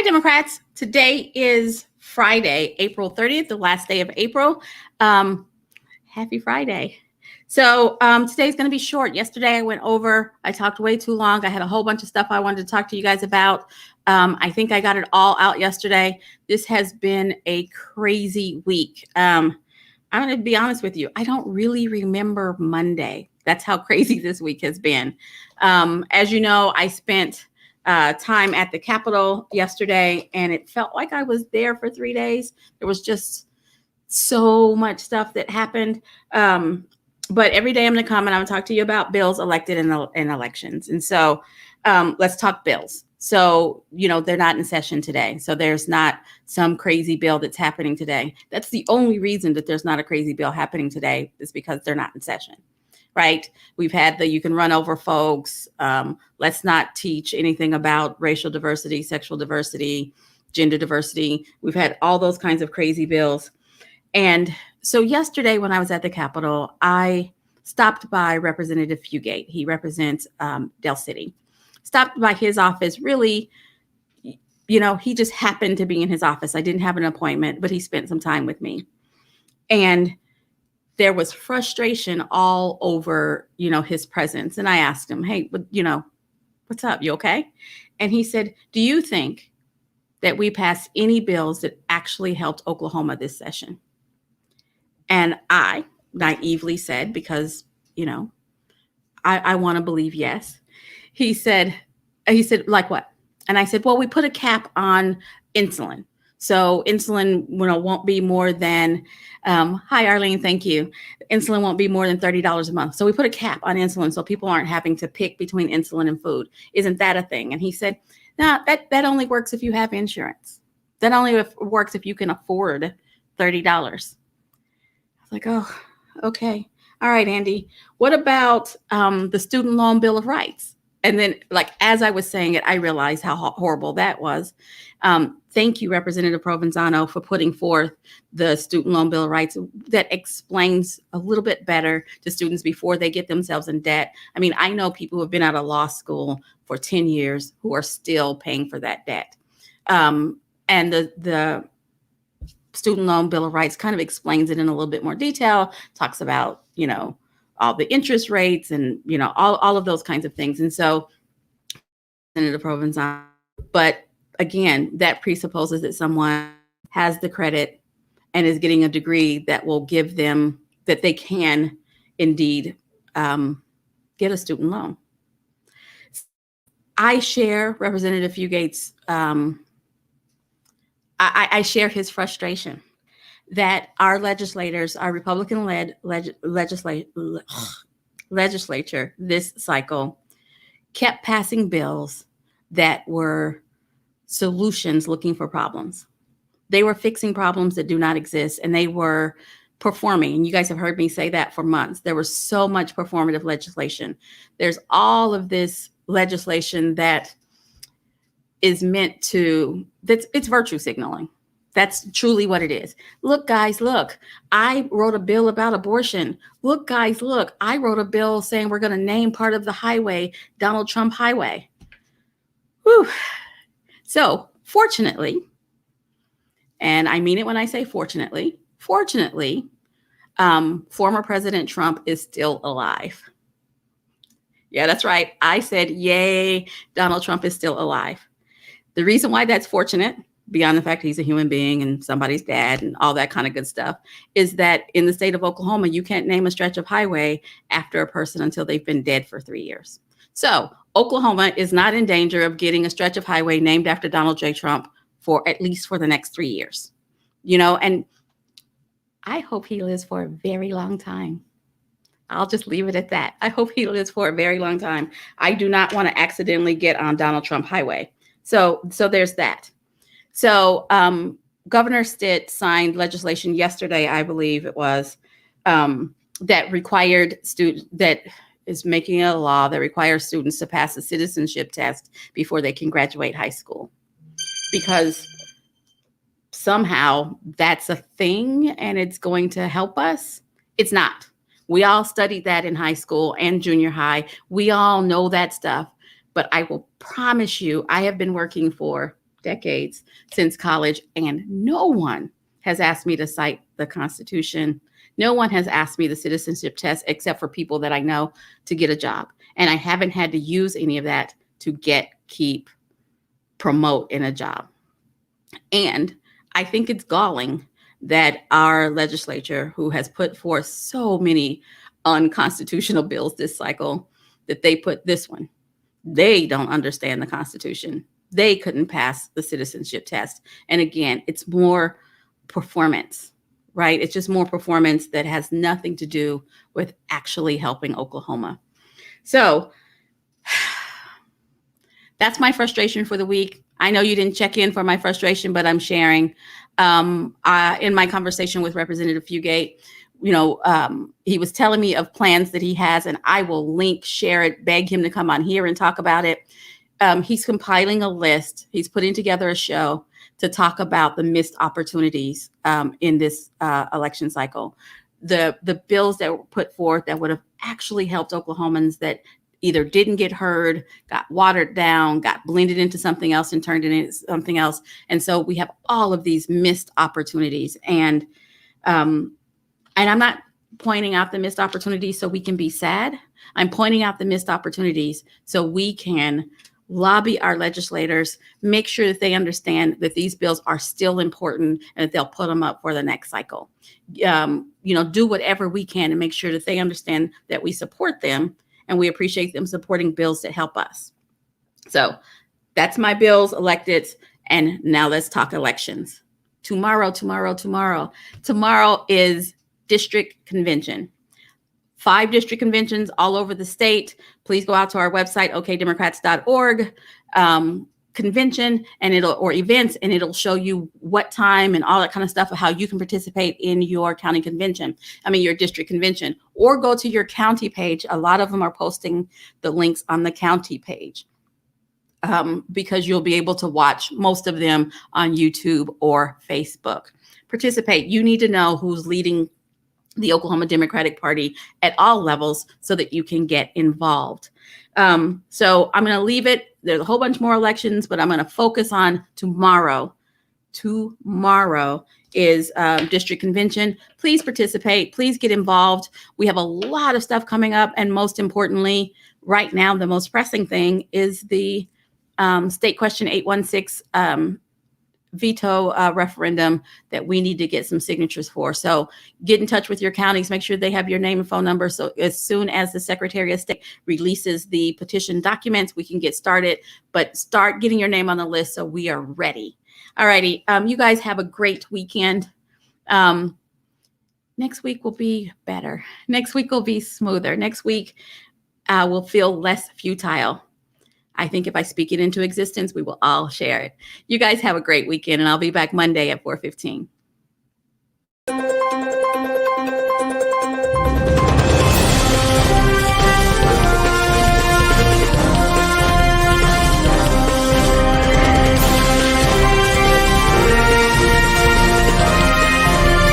Hi, Democrats. Today is Friday, April 30th, the last day of April. Happy Friday. So today's going to be short. Yesterday I went over, I talked way too long. I had a whole bunch of stuff I wanted to talk to you guys about. I think I got it all out yesterday. This has been a crazy week. I'm going to be honest with you. I don't really remember Monday. That's how crazy this week has been. As you know, I spent time at the Capitol yesterday, and it felt like I was there for 3 days. There was just so much stuff that happened. But every day I'm going to come and I'm going to talk to you about bills elected in elections. And so let's talk bills. So, they're not in session today. So there's not some crazy bill that's happening today. That's the only reason that there's not a crazy bill happening today is because they're not in session. Right? We've had you can run over folks. Let's not teach anything about racial diversity, sexual diversity, gender diversity. We've had all those kinds of crazy bills. And so yesterday when I was at the Capitol, I stopped by Representative Fugate. He represents Del City. Stopped by his office. Really, he just happened to be in his office. I didn't have an appointment, but he spent some time with me. And there was frustration all over, his presence. And I asked him, hey, what's up? You okay? And he said, do you think that we passed any bills that actually helped Oklahoma this session? And I naively said, because, I want to believe yes. He said, like what? And I said, well, we put a cap on insulin. So insulin, won't be more than, hi, Arlene, thank you. Insulin won't be more than $30 a month. So we put a cap on insulin so people aren't having to pick between insulin and food. Isn't that a thing? And he said, no, that only works if you have insurance. That only works if you can afford $30. I was like, oh, okay. All right, Andy. What about the student loan bill of rights? And then, as I was saying it, I realized how horrible that was. Thank you, Representative Provenzano, for putting forth the student loan bill of rights that explains a little bit better to students before they get themselves in debt. I mean, I know people who have been out of law school for 10 years who are still paying for that debt. And the student loan bill of rights kind of explains it in a little bit more detail, talks about, all the interest rates and, all of those kinds of things. And so, Senator Provenzano, but again, that presupposes that someone has the credit and is getting a degree that will give them that they can indeed get a student loan. I share Representative Fugate's, I share his frustration that our legislators, our Republican-led legislature this cycle kept passing bills that were solutions looking for problems. They were fixing problems that do not exist, and they were performing. And you guys have heard me say that for months. There was so much performative legislation. There's all of this legislation that is meant to, it's virtue signaling. That's truly what it is. Look, guys, look, I wrote a bill about abortion. Look, guys, look, I wrote a bill saying we're going to name part of the highway Donald Trump Highway. Whew. So fortunately, and I mean it when I say fortunately, former President Trump is still alive. Yeah, that's right. I said, yay, Donald Trump is still alive. The reason why that's fortunate, beyond the fact he's a human being and somebody's dad and all that kind of good stuff, is that in the state of Oklahoma, you can't name a stretch of highway after a person until they've been dead for 3 years. So Oklahoma is not in danger of getting a stretch of highway named after Donald J. Trump for at least for the next 3 years. And I hope he lives for a very long time. I'll just leave it at that. I hope he lives for a very long time. I do not want to accidentally get on Donald Trump Highway. So there's that. So Governor Stitt signed legislation yesterday, I believe it was, that required that is making it a law that requires students to pass a citizenship test before they can graduate high school. Because somehow that's a thing and it's going to help us. It's not. We all studied that in high school and junior high. We all know that stuff. But I will promise you, I have been working for, decades since college, and no one has asked me to cite the Constitution. No one has asked me the citizenship test except for people that I know to get a job. And I haven't had to use any of that to get, keep, promote in a job. And I think it's galling that our legislature, who has put forth so many unconstitutional bills this cycle, that they put this one. They don't understand the Constitution. They couldn't pass the citizenship test. And again, it's more performance, right? It's just more performance that has nothing to do with actually helping Oklahoma. So that's my frustration for the week. I know you didn't check in for my frustration, but I'm sharing. In my conversation with Representative Fugate, he was telling me of plans that he has, and I will link, share it, beg him to come on here and talk about it. He's compiling a list. He's putting together a show to talk about the missed opportunities in this election cycle. The bills that were put forth that would have actually helped Oklahomans that either didn't get heard, got watered down, got blended into something else and turned it into something else. And so we have all of these missed opportunities. And I'm not pointing out the missed opportunities so we can be sad. I'm pointing out the missed opportunities so we can lobby our legislators, make sure that they understand that these bills are still important and that they'll put them up for the next cycle. Do whatever we can to make sure that they understand that we support them and we appreciate them supporting bills that help us. So that's my bills, elected. And now let's talk elections. Tomorrow is district convention. 5 district conventions all over the state. Please go out to our website, okdemocrats.org, convention or events, and it'll show you what time and all that kind of stuff of how you can participate in your county convention. Your district convention, or go to your county page. A lot of them are posting the links on the county page because you'll be able to watch most of them on YouTube or Facebook. Participate. You need to know who's leading the Oklahoma Democratic Party at all levels so that you can get involved. So I'm going to leave it. There's a whole bunch more elections, but I'm going to focus on tomorrow. Tomorrow is district convention. Please participate. Please get involved. We have a lot of stuff coming up. And most importantly, right now, the most pressing thing is the State Question 816 veto referendum that we need to get some signatures for. So get in touch with your counties, make sure they have your name and phone number. So as soon as the Secretary of State releases the petition documents, we can get started, but start getting your name on the list so we are ready. All righty. You guys have a great weekend. Next week will be better. Next week will be smoother. Next week will feel less futile. I think if I speak it into existence, we will all share it. You guys have a great weekend, and I'll be back Monday at 4:15.